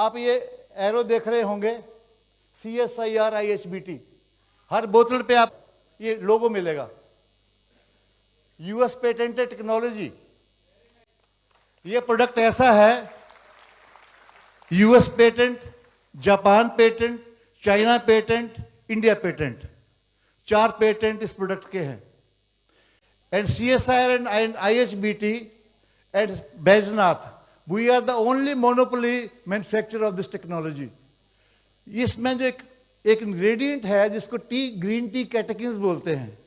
आप ये एरो देख रहे होंगे, CSIR IHBT, हर बोतल पे आप ये लोगो मिलेगा। US patented technology. ये प्रोडक्ट ऐसा है, US patent, Japan patent, China patent, India patent, 4 patent इस प्रोडक्ट के हैं। And CSIR and IHBT and Baidyanath, we are the only monopoly manufacturer of this technology. इसमें जो एक इंग्रेडिएंट है जिसको ग्रीन टी कैटेकिन्स बोलते हैं।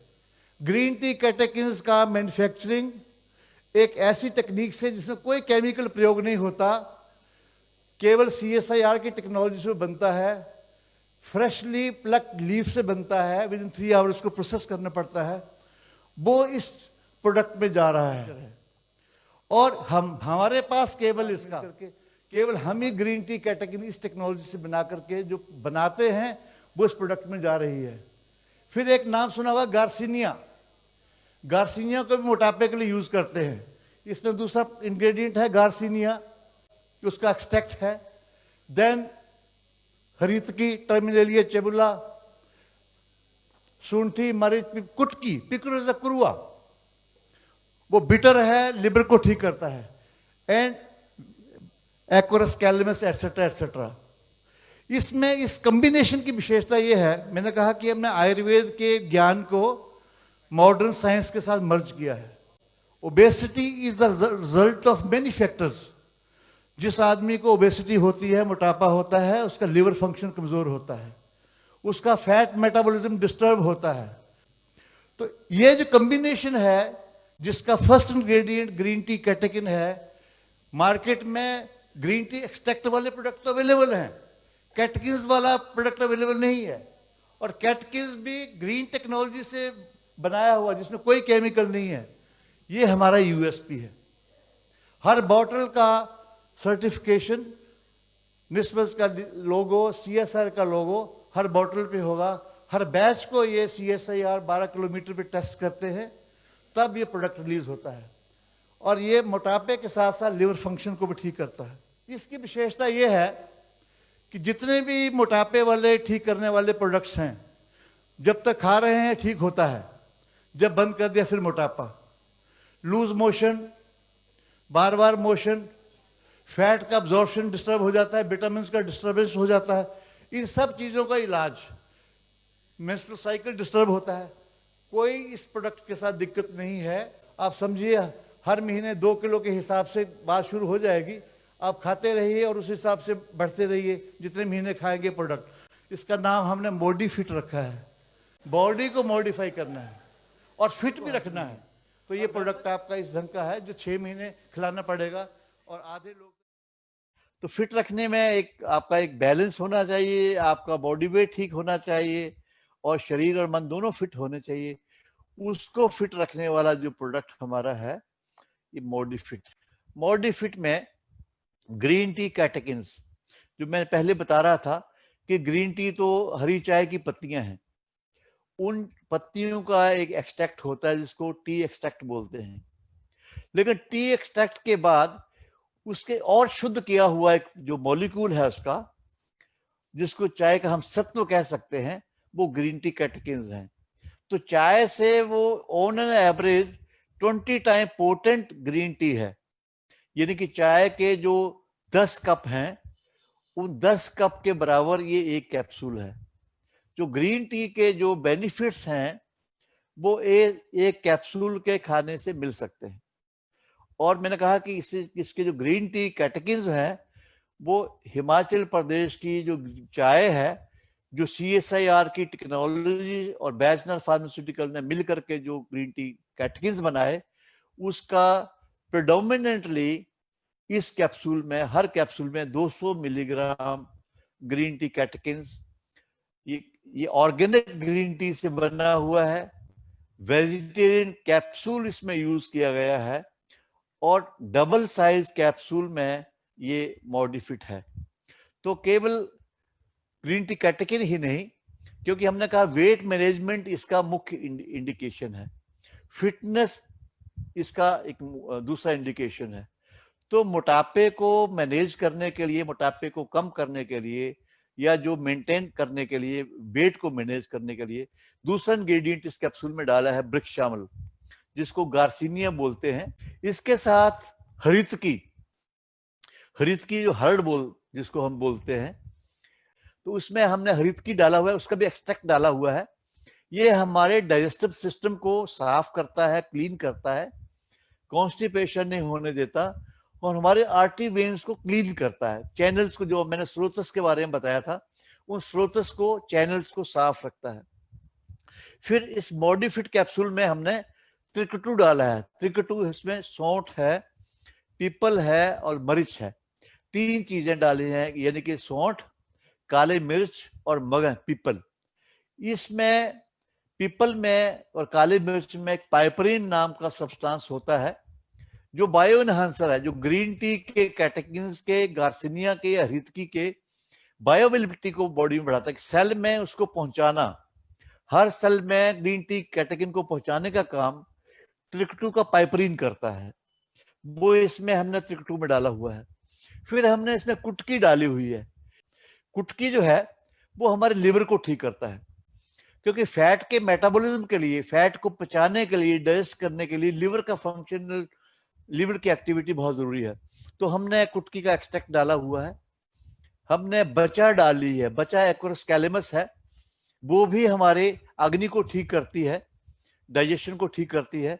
ग्रीन टी कैटेकिन्स का मैन्युफैक्चरिंग एक ऐसी टेक्निक से जिसमें कोई केमिकल प्रयोग नहीं होता, केवल CSIR की टेक्नोलॉजी से बनता है, फ्रेशली प्लक्ड लीफ से बनता है, विद इन 3 आवर्स को प्रोसेस करना पड़ता है, वो इस प्रोडक्ट में जा रहा है। और हमारे पास केवल हम ही ग्रीन टी कैटेगरी इस टेक्नोलॉजी से बना करके जो बनाते हैं वो इस प्रोडक्ट में जा रही है। फिर एक नाम सुना होगा गार्सिनिया। गार्सिनिया को भी मोटापे के लिए यूज करते हैं। इसमें दूसरा इंग्रेडिएंट है गार्सिनिया, उसका एक्सट्रैक्ट है। देन हरितकी, टर्मिनेलिया चेबुला, शुंठी, मरीच, कुटकी, पिक्रोजा कुरुआ, वो बिटर है, लिवर को ठीक करता है। And Acorus calamus etcetera etcetera. इसमें इस कॉम्बिनेशन की विशेषता ये है, मैंने कहा कि हमने आयुर्वेद के ज्ञान को मॉडर्न साइंस के साथ मर्ज किया है। Obesity is the result of many factors. जिस आदमी को ओबेसिटी होती है, मोटापा होता है, उसका लिवर फंक्शन कमजोर होता है, उसका फैट मेटाबॉलिज्म डिस्टर्ब होता है। तो ये जो कॉम्बिनेशन है, जिसका first ingredient green tea catechin है, मार्केट में ग्रीन टी एक्सट्रैक्ट वाले प्रोडक्ट तो अवेलेबल हैं, कैटेकिन्स वाला प्रोडक्ट अवेलेबल नहीं है। और कैटेकिन्स भी ग्रीन टेक्नोलॉजी से बनाया हुआ, जिसमें कोई केमिकल नहीं है। ये हमारा यूएसपी है। हर बॉटल का सर्टिफिकेशन, निस्बत का लोगो, CSIR का लोगो हर बॉटल पे होगा। हर बैच को ये CSIR 12 किलोमीटर पे टेस्ट करते हैं, तब ये प्रोडक्ट रिलीज होता है। और ये मोटापे के साथ साथ लिवर फंक्शन को भी ठीक करता है। इसकी विशेषता ये है कि जितने भी मोटापे वाले ठीक करने वाले प्रोडक्ट्स हैं, जब तक खा रहे हैं ठीक होता है, जब बंद कर दिया फिर मोटापा, लूज मोशन, बार बार मोशन, फैट का अब्जॉर्प्शन डिस्टर्ब हो जाता है, विटामिन का डिस्टर्बेंस हो जाता है। इन सब चीज़ों का इलाज, मेंस्ट्रुअल साइकिल डिस्टर्ब होता है, कोई इस प्रोडक्ट के साथ दिक्कत नहीं है। आप समझिए हर महीने 2 किलो के हिसाब से बात शुरू हो जाएगी। आप खाते रहिए और उस हिसाब से बढ़ते रहिए जितने महीने खाएंगे प्रोडक्ट। इसका नाम हमने मॉडिफिट रखा है। बॉडी को मॉडिफाई करना है और फिट भी रखना है। तो ये प्रोडक्ट आपका इस ढंग का है जो 6 महीने खिलाना पड़ेगा। और आधे लोग तो फिट रखने में आपका एक बैलेंस होना चाहिए, आपका बॉडी वेट ठीक होना चाहिए और शरीर और मन दोनों फिट होने चाहिए। उसको फिट रखने वाला जो प्रोडक्ट हमारा है ये मॉडिफिट में ग्रीन टी कैटेकिन्स, जो मैं पहले बता रहा था कि ग्रीन टी तो हरी चाय की पत्तियां हैं, उन पत्तियों का एक एक्सट्रैक्ट होता है जिसको टी एक्सट्रैक्ट बोलते हैं। लेकिन टी एक्सट्रैक्ट के बाद उसके और शुद्ध किया हुआ एक जो मॉलिक्यूल है उसका, जिसको चाय का हम सत्व कह सकते हैं, वो ग्रीन टी कैटेकिन्स हैं। तो चाय से वो on an average 20 time potent green tea है। यानी कि चाय के जो 10 कप हैं, उन 10 कप के बराबर ये एक कैप्सूल है। जो ग्रीन टी के जो बेनिफिट्स हैं वो एक कैप्सूल के खाने से मिल सकते हैं। और मैंने कहा कि इसके जो ग्रीन टी कैटेकिन्स हैं वो हिमाचल प्रदेश की जो चाय है, जो CSIR की टेक्नोलॉजी और बैचनर फार्मास्यूटिकल ने मिलकर के जो ग्रीन टी कैटेकिन्स बनाए, उसका प्रेडोमिनेंटली इस कैप्सूल में, हर कैप्सूल में 200 मिलीग्राम ग्रीन टी कैटेकिन्स, ये ऑर्गेनिक ग्रीन टी से बना हुआ है। वेजिटेरियन कैप्सूल इसमें यूज किया गया है और डबल साइज कैप्सूल में ये मॉडिफिट है। तो केवल ग्रीन टी कैटेकिन ही नहीं, क्योंकि हमने कहा वेट मैनेजमेंट इसका मुख्य इंडिकेशन है, फिटनेस इसका एक दूसरा इंडिकेशन है। तो मोटापे को मैनेज करने के लिए, मोटापे को कम करने के लिए, या जो मेंटेन करने के लिए, वेट को मैनेज करने के लिए दूसरा इंग्रेडिएंट इस कैप्सूल में डाला है ब्रिक्शामल, जिसको गार्सिनिया बोलते हैं। इसके साथ हरितकी, हरितकी जो हर्ड बोल जिसको हम बोलते हैं, तो उसमें हमने हरितकी डाला हुआ है, उसका भी एक्सट्रैक्ट डाला हुआ है। ये हमारे डाइजेस्टिव सिस्टम को साफ करता है, क्लीन करता है, कॉन्स्टिपेशन नहीं होने देता, और हमारे आर्टरी वेन्स को क्लीन करता है। चैनल्स को, जो मैंने स्रोतस के बारे में बताया था, उन स्रोतस को, चैनल्स को साफ रखता है। फिर इस मॉडिफिट कैप्सूल में हमने त्रिकटु डाला है। त्रिकटु, इसमें सौंठ है, पीपल है और मरीच है, 3 चीजें डाली हैं, यानी कि सौंठ, काले मिर्च और मगह, पीपल। इसमें पीपल में और काले मिर्च में एक पाइपरिन नाम का सब्सटेंस होता है, जो बायो एनहांसर है, जो ग्रीन टी के, कैटेकिन्स के, गार्सिनिया के या हरितकी के बायोअवेलेबिलिटी को बॉडी में बढ़ाता है। सेल में उसको पहुंचाना, हर सेल में ग्रीन टी कैटेकिन को पहुंचाने का काम त्रिकटु का पाइपरिन करता है। वो इसमें हमने त्रिकटु में डाला हुआ है। फिर हमने इसमें कुटकी डाली हुई है। कुटकी जो है वो हमारे लिवर को ठीक करता है, क्योंकि फैट के मेटाबॉलिज्म के लिए, फैट को पचाने के लिए, डाइजेस्ट करने के लिए लिवर का फंक्शनल, लिवर की एक्टिविटी बहुत जरूरी है। तो हमने कुटकी का एक्सट्रैक्ट डाला हुआ है। हमने बचा डाली है, बचा एक्वरस कैलेमस है, वो भी हमारे अग्नि को ठीक करती है, डाइजेशन को ठीक करती है।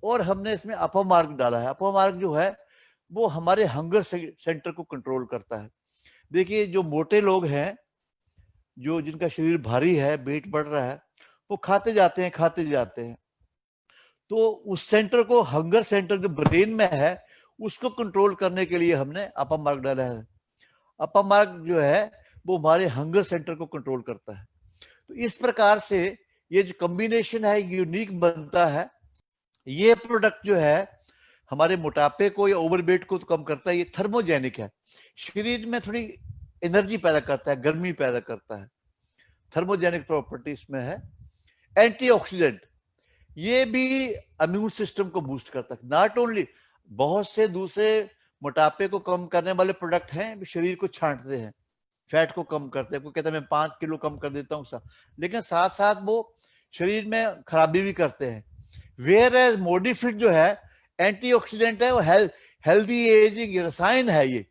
और हमने इसमें अपमार्ग डाला है। अपमार्ग जो है वो हमारे हंगर सेंटर को कंट्रोल करता है। देखिए, जो मोटे लोग हैं, जो जिनका शरीर भारी है, वेट बढ़ रहा है, वो खाते जाते हैं, खाते जाते हैं, तो उस सेंटर को, हंगर सेंटर जो ब्रेन में है, उसको कंट्रोल करने के लिए हमने अपमार्ग डाला है। अपमार्ग जो है वो हमारे हंगर सेंटर को कंट्रोल करता है। तो इस प्रकार से ये जो कॉम्बिनेशन है यूनिक बनता है। ये प्रोडक्ट जो है हमारे मोटापे को या ओवरवेट को तो कम करता है। ये थर्मोजेनिक है, शरीर में थोड़ी एनर्जी पैदा करता है, गर्मी पैदा करता है, थर्मोजेनिक प्रॉपर्टी इसमें है। एंटीऑक्सीडेंट, ये भी इम्यून सिस्टम को बूस्ट करता है। नॉट ओनली, बहुत से दूसरे मोटापे को कम करने वाले प्रोडक्ट हैं, शरीर को छांटते हैं, फैट को कम करते हैं, कोई कहता है मैं 5 किलो कम कर देता हूँ, लेकिन साथ साथ वो शरीर में खराबी भी करते हैं। वेयर एज मॉडिफिट जो है एंटीऑक्सीडेंट है, वो हेल्दी एजिंग रसायन है, ये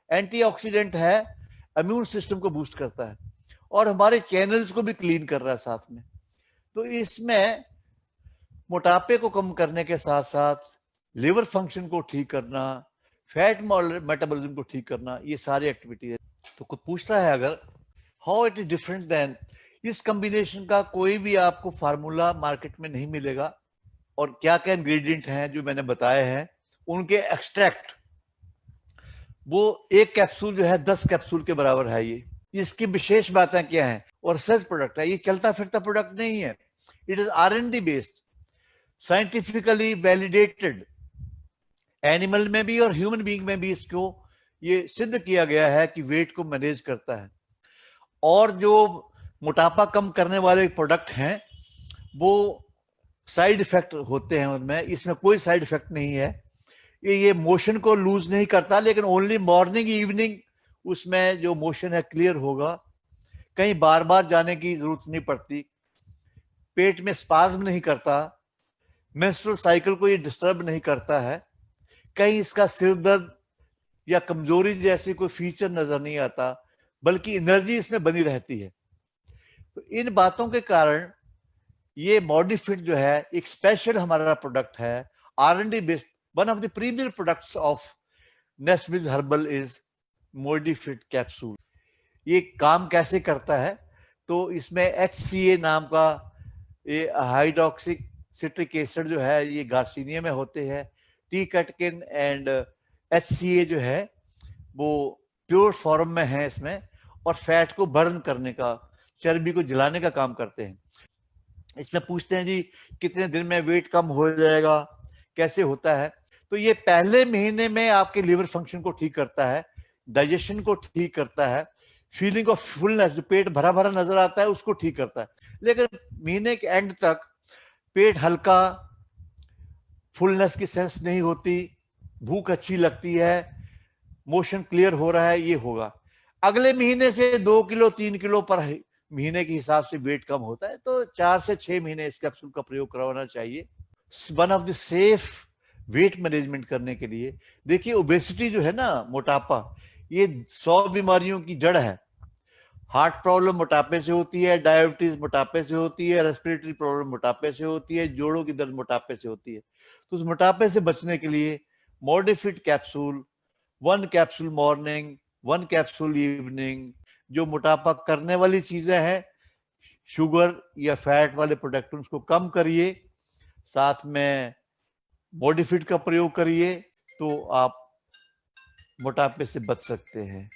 एंटीऑक्सीडेंट है, इम्यून सिस्टम को बूस्ट करता है और हमारे चैनल्स को भी क्लीन कर रहा है साथ में। तो इसमें मोटापे को कम करने के साथ साथ लिवर फंक्शन को ठीक करना, फैट मेटाबॉलिज्म को ठीक करना, ये सारी एक्टिविटी है। तो कुछ पूछता है अगर how it is different than, इस कॉम्बिनेशन का कोई भी आपको फार्मूला मार्केट में नहीं मिलेगा। और क्या क्या इंग्रेडिएंट हैं जो मैंने बताए हैं, उनके एक्सट्रैक्ट, वो एक कैप्सूल जो है 10 कैप्सूल के बराबर है। ये इसकी विशेष बातें क्या हैं, और सच प्रोडक्ट है, ये चलता फिरता प्रोडक्ट नहीं है। It is R&D based, scientifically validated, animal में भी और ह्यूमन बीइंग में भी इसको ये सिद्ध किया गया है कि वेट को मैनेज करता है। और जो मोटापा कम करने वाले प्रोडक्ट हैं वो साइड इफेक्ट होते हैं उनमें, इसमें कोई साइड इफेक्ट नहीं है। ये मोशन को लूज नहीं करता, लेकिन ओनली मॉर्निंग इवनिंग उसमें जो मोशन है क्लियर होगा, कहीं बार बार जाने की जरूरत नहीं पड़ती, पेट में स्पाज्म नहीं करता, मेंस्ट्रुअल साइकिल को ये डिस्टर्ब नहीं करता है, कहीं इसका सिर दर्द या कमजोरी जैसी कोई फीचर नजर नहीं आता, बल्कि एनर्जी इसमें बनी रहती है। तो इन बातों के कारण ये मॉडिफिट जो है एक स्पेशल हमारा प्रोडक्ट है, R&D based. One of the premier products of Nestwiz herbal is Modifit capsule. ये काम कैसे करता है, तो इसमें HCA नाम का ये हाइड्रोक्सिक सिट्रिक एसिड जो है, ये गार्सिनिया में होते हैं। टी कैटकिन एंड HCA जो है वो प्योर फॉर्म में है इसमें, और फैट को बर्न करने का, चर्बी को जलाने का काम करते हैं। इसमें पूछते हैं जी कितने दिन में वेट कम हो जाएगा, कैसे होता है। तो ये पहले महीने में आपके लिवर फंक्शन को ठीक करता है, डाइजेशन को ठीक करता है, फीलिंग ऑफ फुलनेस, जो पेट भरा भरा नजर आता है उसको ठीक करता है। लेकिन महीने के एंड तक पेट हल्का, फुलनेस की सेंस नहीं होती, भूख अच्छी लगती है, मोशन क्लियर हो रहा है, ये होगा। अगले महीने से 2 किलो 3 किलो पर महीने के हिसाब से वेट कम होता है, तो 4 से 6 महीने इस कैप्सूल का प्रयोग करवाना चाहिए। One of the safe weight management करने के लिए, देखिए ओबेसिटी जो है ना, मोटापा, ये 100 बीमारियों की जड़ है। हार्ट प्रॉब्लम मोटापे से होती है, डायबिटीज मोटापे से होती है, रेस्पिरेटरी प्रॉब्लम मोटापे से होती है, जोड़ों की दर्द मोटापे से होती है। तो उस मोटापे से बचने के लिए Modifit capsule, 1 capsule morning, 1 capsule evening, जो मोटापा करने वाली चीजें हैं, शुगर या फैट वाले प्रोडक्ट, उसको कम करिए, साथ में मॉडिफिट का प्रयोग करिए, तो आप मोटापे से बच सकते हैं।